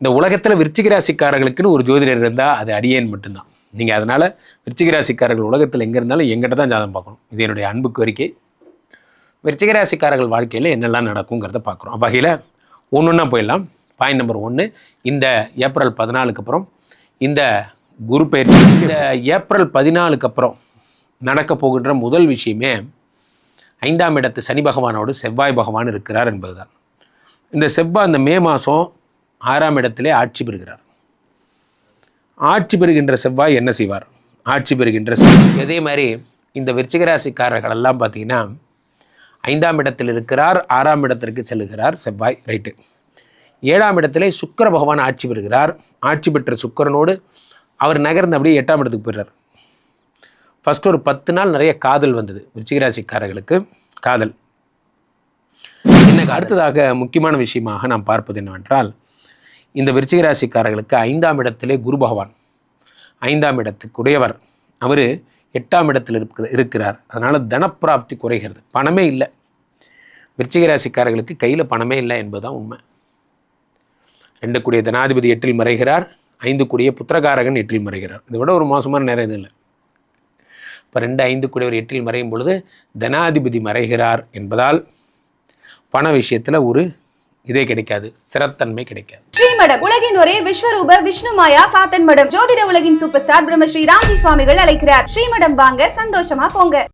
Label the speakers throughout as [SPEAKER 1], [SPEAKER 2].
[SPEAKER 1] இந்த உலகத்தில் விருச்சிக ராசிக்காரர்களுக்குன்னு ஒரு ஜோதிடர் இருந்தால் அது அடியேன் மட்டும்தான். நீங்கள் அதனால் விருச்சிக ராசிக்காரர்கள் உலகத்தில் எங்கே இருந்தாலும் எங்கிட்ட தான் ஜாதகம் பார்க்கணும். இது என்னுடைய அன்பு கோரிக்கை. விருச்சிக ராசிக்காரர்கள் வாழ்க்கையில் என்னெல்லாம் நடக்குங்கிறத பார்க்குறோம். வகையில் ஒன்றுன்னா போயிடலாம். பாயிண்ட் நம்பர் 1, இந்த ஏப்ரல் 14க்கு அப்புறம் இந்த குரு பயிற்சி, இந்த ஏப்ரல் 14க்கு அப்புறம் நடக்க போகின்ற முதல் விஷயமே 5ஆம் இடத்து சனி பகவானோடு செவ்வாய் பகவான் இருக்கிறார் என்பதுதான். இந்த செவ்வாய் இந்த மே மாதம் 6ஆம் இடத்திலே ஆட்சி பெறுகிறார். ஆட்சி பெறுகின்ற செவ்வாய் என்ன செய்வார்? ஆட்சி பெறுகின்ற செவ்வாய் அதே மாதிரி இந்த விருச்சிக ராசிக்காரர்கள் எல்லாம் பார்த்தீங்கன்னா 5ஆம் இடத்தில் இருக்கிறார், 6ஆம் இடத்திற்கு செல்லுகிறார் செவ்வாய், ரைட்டு. 7ஆம் இடத்திலே சுக்கிர பகவான் ஆட்சி பெறுகிறார். ஆட்சி பெற்ற சுக்கிரனோடு அவர் நகர்ந்து அப்படியே 8ஆம் இடத்துக்கு போயிடுறார். ஃபஸ்ட்டு ஒரு 10 நாள் நிறைய காதல் வந்தது விருச்சிக ராசிக்காரர்களுக்கு. காதல் அடுத்ததாக முக்கியமான விஷயமாக நாம் பார்ப்பது என்னவென்றால், இந்த விருச்சிக ராசிக்காரர்களுக்கு 5ஆம் இடத்திலே குரு பகவான் 5ஆம் இடத்துக்குடையவர், அவர் 8ஆம் இடத்தில் இருக்கிறார். அதனால் தனப்பிராப்தி குறைகிறது. பணமே இல்லை விருச்சிக ராசிக்காரர்களுக்கு, கையில் பணமே இல்லை என்பதுதான் உண்மை. 2 கூடிய தனாதிபதி 8இல் மறைகிறார், 5 கூடிய புத்திரகாரகன் 8இல் மறைகிறார். இதை விட ஒரு மோசமான நேரம் இது இல்லை. இப்போ 2, 5 கூடியவர் 8இல் மறையும் பொழுது தனாதிபதி மறைகிறார் என்பதால் பண விஷயத்தில் ஒரு இதே கிடைக்காது, ஸ்திரத்தன்மை கிடைக்காது.
[SPEAKER 2] ஸ்ரீமடம் உலகின் ஒரே விஸ்வரூப விஷ்ணு மாயா சாத்தன் மடம். ஜோதிட உலகின் சூப்பர் ஸ்டார் பிரம்மஸ்ரீ ராம்ஜி சுவாமிகள் அழைக்கிறார். ஸ்ரீமடம் வாங்க, சந்தோஷமா போங்க.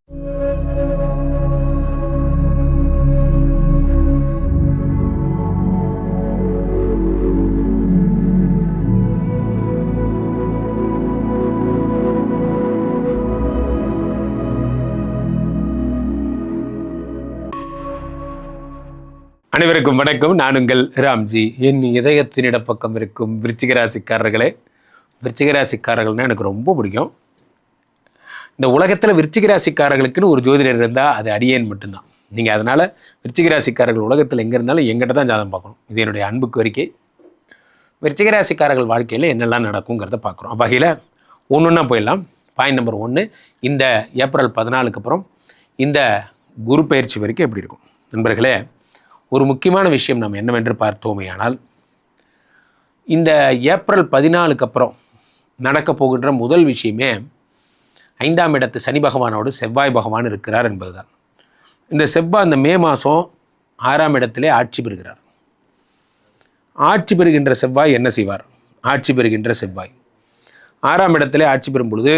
[SPEAKER 1] அனைவருக்கும் வணக்கம். நான் உங்கள் ராம்ஜி. என் இதயத்தின் இடப்பக்கம் இருக்கும் விருச்சிக ராசிக்காரர்களே, விருச்சிக ராசிக்காரர்கள்னால் எனக்கு ரொம்ப பிடிக்கும். இந்த உலகத்தில் விருச்சிக ராசிக்காரர்களுக்குன்னு ஒரு ஜோதிடர் இருந்தால் அது அடியேன் மட்டும்தான். நீங்கள் அதனால் விருச்சிக ராசிக்காரர்கள் உலகத்தில் எங்கே இருந்தாலும் எங்கிட்ட தான் ஜாதகம் பார்க்கணும். இது என்னுடைய அன்பு கோரிக்கை. விருச்சிக ராசிக்காரர்கள் வாழ்க்கையில் என்னெல்லாம் நடக்குங்கிறத பார்க்குறோம். வகையில் ஒன்றுன்னா போயிடலாம். பாயிண்ட் நம்பர் 1, இந்த ஏப்ரல் 14க்கு அப்புறம் இந்த குரு பயிற்சி வரைக்கும் எப்படி இருக்கும் நண்பர்களே? ஒரு முக்கியமான விஷயம் நம்ம என்னவென்று பார்த்தோமே ஆனால், இந்த ஏப்ரல் 14க்கு அப்புறம் நடக்க போகின்ற முதல் விஷயமே 5ஆம் இடத்து சனி பகவானோடு செவ்வாய் பகவான் இருக்கிறார் என்பதுதான். இந்த செவ்வாய் இந்த மே மாதம் 6ஆம் இடத்திலே ஆட்சி பெறுகிறார். ஆட்சி பெறுகின்ற செவ்வாய் என்ன செய்வார்? ஆட்சி பெறுகின்ற செவ்வாய் 6ஆம் இடத்திலே ஆட்சி பெறும் பொழுது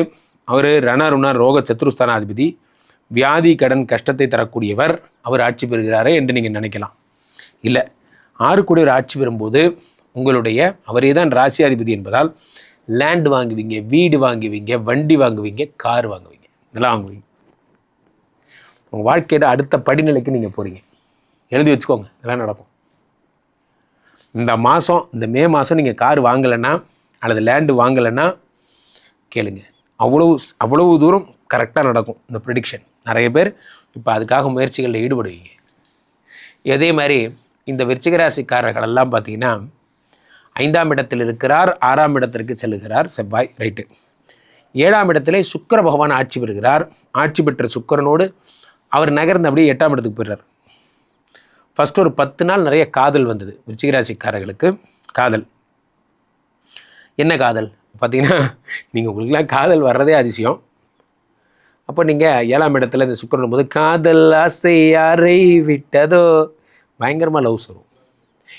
[SPEAKER 1] அவர் ரணருண ரோக சத்துருஸ்தானாதிபதி, வியாதி கடன் கஷ்டத்தை தரக்கூடியவர். அவர் ஆட்சி பெறுகிறாரே என்று நீங்கள் நினைக்கலாம். இல்லை, 6 கூடியவர் ஆட்சி பெறும்போது உங்களுடைய அவரே தான் ராசியாதிபதி என்பதால் லேண்ட் வாங்குவீங்க, வீடு வாங்குவீங்க, வண்டி வாங்குவீங்க, கார் வாங்குவீங்க, இதெல்லாம் வாங்குவீங்க. உங்கள் வாழ்க்கையோட அடுத்த படிநிலைக்கு நீங்கள் போகிறீங்க. எழுதி வச்சுக்கோங்க, இதெல்லாம் நடக்கும். இந்த மாதம், இந்த மே மாதம் நீங்கள் கார் வாங்கலைன்னா அல்லது லேண்டு வாங்கலைன்னா கேளுங்க, அவ்வளவு தூரம் கரெக்டாக நடக்கும் இந்த ப்ரிடிக்ஷன். நிறைய பேர் இப்போ அதுக்காக முயற்சிகளில் ஈடுபடுவீங்க. அதே மாதிரி இந்த விருச்சிக ராசிக்காரர்கள் எல்லாம் பார்த்தீங்கன்னா 5ஆம் இடத்தில் இருக்கிறார், 6ஆம் இடத்திற்கு செல்லுகிறார் செவ்வாய், ரைட்டு. 7ஆம் இடத்திலே சுக்கிர பகவான் ஆட்சி பெறுகிறார். ஆட்சி பெற்ற சுக்கிரனோடு அவர் நகர்ந்து அப்படியே 8ஆம் இடத்துக்கு போயிடுறார். ஃபஸ்ட்டு ஒரு 10 நாள் நிறைய காதல் வந்தது விருச்சிக ராசிக்காரர்களுக்கு. காதல் என்ன காதல் பார்த்தீங்கன்னா, நீங்கள் உங்களுக்குலாம் காதல் வர்றதே அதிசயம். அப்போ நீங்கள் 7ஆம் இடத்துல இந்த சுக்கிரன் போது காதல் ஆசை யாரை விட்டதோ பயங்கரமாக லவ்ஸ் வரும்.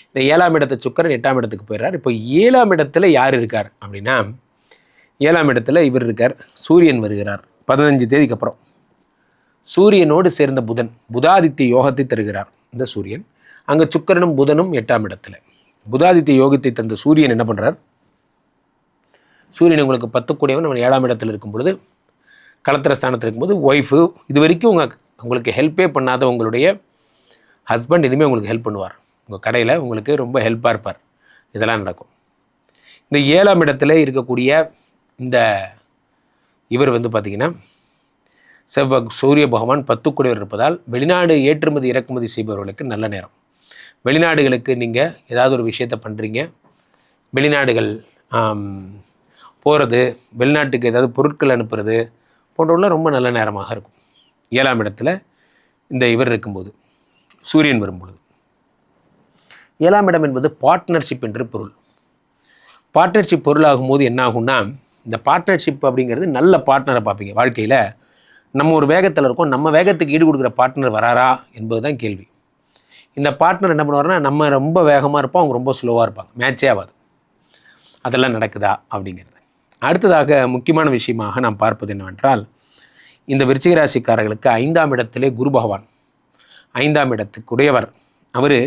[SPEAKER 1] இந்த 7ஆம் இடத்து சுக்கிரன் 8ஆம் இடத்துக்கு போயிடுறார். இப்போ 7ஆம் இடத்துல யார் இருக்கார் அப்படின்னா, 7ஆம் இடத்துல இவர் இருக்கார், சூரியன் வருகிறார் 15 தேதிக்கு அப்புறம். சூரியனோடு சேர்ந்த புதன் புதாதித்ய யோகத்தை தருகிறார். இந்த சூரியன் அங்கே சுக்கிரனும் புதனும் 8ஆம் இடத்துல. புதாதித்ய யோகத்தை தந்த சூரியன் என்ன பண்ணுறார்? சூரியன் உங்களுக்கு 10 கூடியவன் அவன் 7ஆம் இடத்துல இருக்கும் பொழுது, களத்திர ஸ்தானத்தில் இருக்கும்போது ஒய்ஃபு, இது வரைக்கும் உங்களுக்கு ஹெல்ப்பே பண்ணாத உங்களுடைய ஹஸ்பண்ட் இனிமேல் உங்களுக்கு ஹெல்ப் பண்ணுவார். உங்கள் கடையில் உங்களுக்கு ரொம்ப ஹெல்ப்பாக இருப்பார். இதெல்லாம் நடக்கும். இந்த 7ஆம் இடத்துல இருக்கக்கூடிய இந்த இவர் பார்த்திங்கன்னா சூரிய பகவான் 10 கூடியவர் இருப்பதால் வெளிநாடு ஏற்றுமதி இறக்குமதி செய்பவர்களுக்கு நல்ல நேரம். வெளிநாடுகளுக்கு நீங்கள் ஏதாவது ஒரு விஷயத்தை பண்ணுறீங்க, வெளிநாடுகள் போகிறது, வெளிநாட்டுக்கு ஏதாவது பொருட்கள் அனுப்புறது போன்றவெல்லாம் ரொம்ப நல்ல நேரமாக இருக்கும். 7ஆம் இடத்துல இந்த இவர் இருக்கும்போது, சூரியன் வரும்பொழுது. 7ஆம் இடம் என்பது பார்ட்னர்ஷிப் என்று பொருள். பார்ட்னர்ஷிப் பொருளாகும் போது என்ன ஆகும்னா, இந்த பார்ட்னர்ஷிப் அப்படிங்கிறது நல்ல பார்ட்னரை பார்ப்பீங்க. வாழ்க்கையில் நம்ம ஒரு வேகத்தில் இருக்கோம், நம்ம வேகத்துக்கு ஈடு கொடுக்குற பார்ட்னர் வராரா என்பது தான் கேள்வி. இந்த பார்ட்னர் என்ன பண்ணுவாருன்னா, நம்ம ரொம்ப வேகமாக இருப்போம், அவங்க ரொம்ப ஸ்லோவாக இருப்பாங்க, மேட்சே ஆகாது. அதெல்லாம் நடக்குதா அப்படிங்கிறது. அடுத்ததாக முக்கியமான விஷயமாக நாம் பார்ப்பது என்னவென்றால், இந்த விருச்சிக ராசிக்காரர்களுக்கு 5ஆம் இடத்திலே குரு பகவான், 5ஆம் இடத்துக்குடையவர், அவர்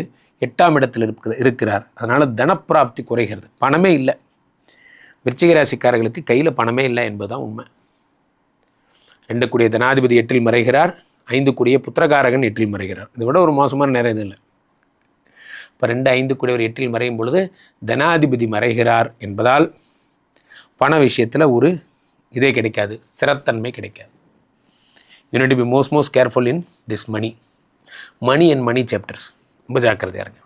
[SPEAKER 1] 8ஆம் இடத்தில் இருக்கிறார். அதனால் தனப்பிராப்தி குறைகிறது, பணமே இல்லை. விருச்சிக ராசிக்காரர்களுக்கு கையில் பணமே இல்லை என்பதுதான் உண்மை. 2 கூடிய தனாதிபதி 8இல் மறைகிறார், 5 கூடிய புத்திரகாரகன் 8இல் மறைகிறார். இதை விட ஒரு மோசமான நேரம் இது இல்லை. இப்போ 2, 5 கூடியவர் 8இல் மறையும் பொழுது தனாதிபதி மறைகிறார் என்பதால் பண விஷயத்தில் ஒரு இதே கிடைக்காது, ஸ்திரத்தன்மை கிடைக்காது. You need to be most careful in this money and money chapters. ரொம்ப ஜாக்கிரதையாக இருங்க.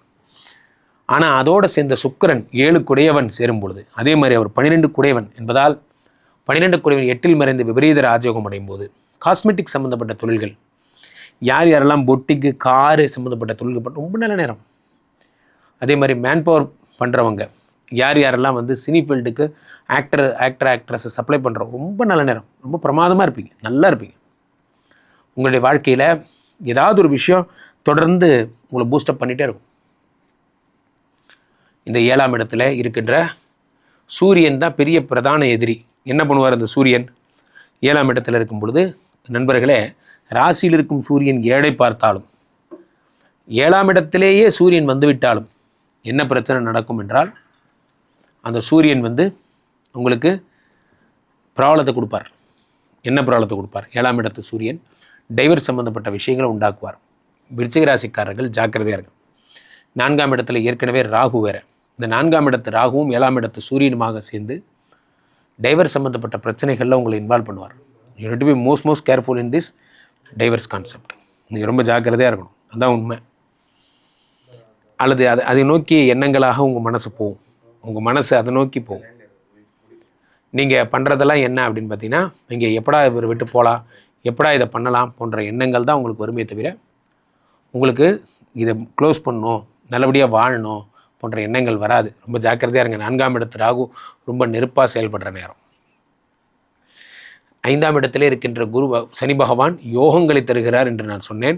[SPEAKER 1] ஆனால் அதோடு சேர்ந்த சுக்கிரன் 7 குடையவன் சேரும் பொழுது, அதே மாதிரி அவர் 12 குடையவன் என்பதால் 12 குடையவன் 8இல் மறைந்து விபரீத ராஜயோகம் அடையும் போது காஸ்மெட்டிக் சம்மந்தப்பட்ட தொழில்கள், யார் யாரெல்லாம் பொட்டிக்கு காரு சம்மந்தப்பட்ட தொழில்கள் பண்ண ரொம்ப நல்ல நேரம். அதே மாதிரி மேன்பவர் பண்ணுறவங்க, யார் யாரெல்லாம் வந்து சினி ஃபீல்டுக்கு ஆக்ட்ரஸை சப்ளை பண்ணுறோம், ரொம்ப நல்ல நேரம், ரொம்ப பிரமாதமாக இருப்பீங்க, நல்லா இருப்பீங்க. உங்களுடைய வாழ்க்கையில் ஏதாவது ஒரு விஷயம் தொடர்ந்து உங்களை பூஸ்டப் பண்ணிகிட்டே இருக்கும். இந்த 7ஆம் இடத்துல இருக்கின்ற சூரியன் தான் பெரிய பிரதான எதிரி. என்ன பண்ணுவார் அந்த சூரியன்? 7ஆம் இடத்துல இருக்கும் பொழுது நண்பர்களே, ராசியில் இருக்கும் சூரியன் 7ஐ பார்த்தாலும், 7ஆம் இடத்திலேயே சூரியன் வந்துவிட்டாலும் என்ன பிரச்சனை நடக்கும் என்றால், அந்த சூரியன் வந்து உங்களுக்கு ப்ராப்ளத்தை கொடுப்பார். என்ன ப்ராப்ளத்தை கொடுப்பார்? 7ஆம் இடத்து சூரியன் டைவர்ஸ் சம்பந்தப்பட்ட விஷயங்களை உண்டாக்குவார். விருச்சிக ராசிக்காரர்கள் ஜாக்கிரதையாக இருக்கும். 4ஆம் இடத்துல ஏற்கனவே ராகு வேறு. இந்த 4ஆம் இடத்து ராகுவும் 7ஆம் இடத்து சூரியனுமாக சேர்ந்து டைவர்ஸ் சம்மந்தப்பட்ட பிரச்சனைகளில் உங்களை இன்வால்வ் பண்ணுவார். You need to be most careful in this divorce concept. நீங்கள் ரொம்ப ஜாக்கிரதையாக இருக்கணும், அதுதான் உண்மை. அல்லது அதை நோக்கி எண்ணங்களாக உங்கள் மனசு போகும், உங்கள் மனசு அதை நோக்கி போகும். நீங்கள் பண்ணுறதெல்லாம் என்ன அப்படின்னு பார்த்தீங்கன்னா, நீங்கள் எப்படா இவர் விட்டு போகலாம், எப்படா இதை பண்ணலாம் போன்ற எண்ணங்கள் தான் உங்களுக்கு வருமே தவிர, உங்களுக்கு இதை க்ளோஸ் பண்ணணும், நல்லபடியாக வாழணும் போன்ற எண்ணங்கள் வராது. ரொம்ப ஜாக்கிரதையாக இருங்க. 4ஆம் இடத்து ராகு ரொம்ப நெருப்பாக செயல்படுற நேரம். 5ஆம் இடத்திலே இருக்கின்ற சனி பகவான் யோகங்களை தருகிறார் என்று நான் சொன்னேன்.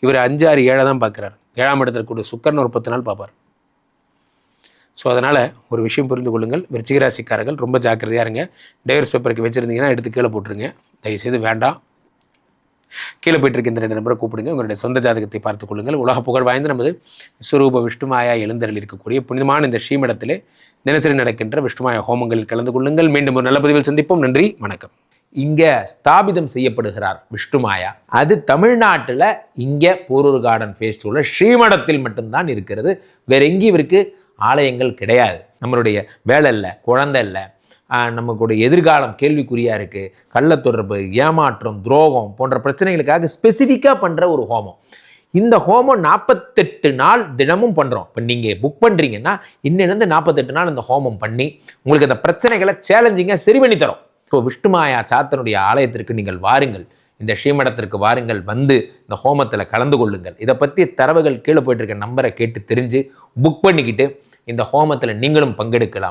[SPEAKER 1] இவர் 5, 6, 7 தான் பார்க்குறார். 7ஆம் இடத்துல கூட சுக்கரன் ஒரு 10 நாள் பார்ப்பார். ஸோ அதனால் ஒரு விஷயம் புரிந்து கொள்ளுங்கள், விருச்சிக ராசிக்காரர்கள் ரொம்ப ஜாக்கிரதையாக இருங்க. டைவர்ஸ் பேப்பருக்கு வச்சுருந்தீங்கன்னா எடுத்து கீழே போட்டுருங்க, தயவுசெய்து வேண்டாம். கீழே போயிட்டு இந்த 2 நம்பரை கூப்பிடுங்க, உங்களுடைய சொந்த ஜாதகத்தை பார்த்துக் கொள்ளுங்கள். உலக புகழ் வாய்ந்த நமது விஸ்வரூப விஷ்ணுமாயா எழுந்தரில் இருக்கக்கூடிய புனிதமான இந்த ஸ்ரீமடத்திலே தினசரி நடக்கின்ற விஷ்ணுமாயா ஹோமங்களில் கலந்து கொள்ளுங்கள். மீண்டும் ஒரு நல்ல பதிவில் சந்திப்போம். நன்றி, வணக்கம்.
[SPEAKER 3] இங்கே ஸ்தாபிதம் செய்யப்படுகிறார் விஷ்ணுமாயா. அது தமிழ்நாட்டில் இங்கே போரூர் கார்டன் ஃபேஸ்டிவலில் ஸ்ரீமடத்தில் மட்டும்தான் இருக்கிறது. வேற எங்கேயும் இவருக்கு ஆலயங்கள் கிடையாது. நம்மளுடைய வேலை இல்லை, குழந்தை இல்லை, நமக்குடைய எதிர்காலம் கேள்விக்குறியாக இருக்குது, கள்ளத்தொடர்பு, ஏமாற்றம், துரோகம் போன்ற பிரச்சனைகளுக்காக ஸ்பெசிஃபிக்காக பண்ணுற ஒரு ஹோமம். இந்த ஹோமம் 48 நாள் தினமும் பண்ணுறோம். இப்போ நீங்கள் புக் பண்ணுறீங்கன்னா இன்னிலேருந்து 48 நாள் இந்த ஹோமம் பண்ணி உங்களுக்கு அந்த பிரச்சனைகளை சேலஞ்சிங்காக சரி பண்ணி தரோம். ஸோ விஷ்ணுமாயா சாத்தனுடைய ஆலயத்திற்கு நீங்கள் வாருங்கள், இந்த ஸ்ரீமடத்திற்கு வாருங்கள், வந்து இந்த ஹோமத்தில் கலந்து கொள்ளுங்கள். இதை பற்றி தரவுகள் கீழே போயிட்டு இருக்க நம்பரை கேட்டு தெரிஞ்சு புக் பண்ணிக்கிட்டு இந்த ஹோமத்தில் நீங்களும் பங்கெடுக்கலாம்.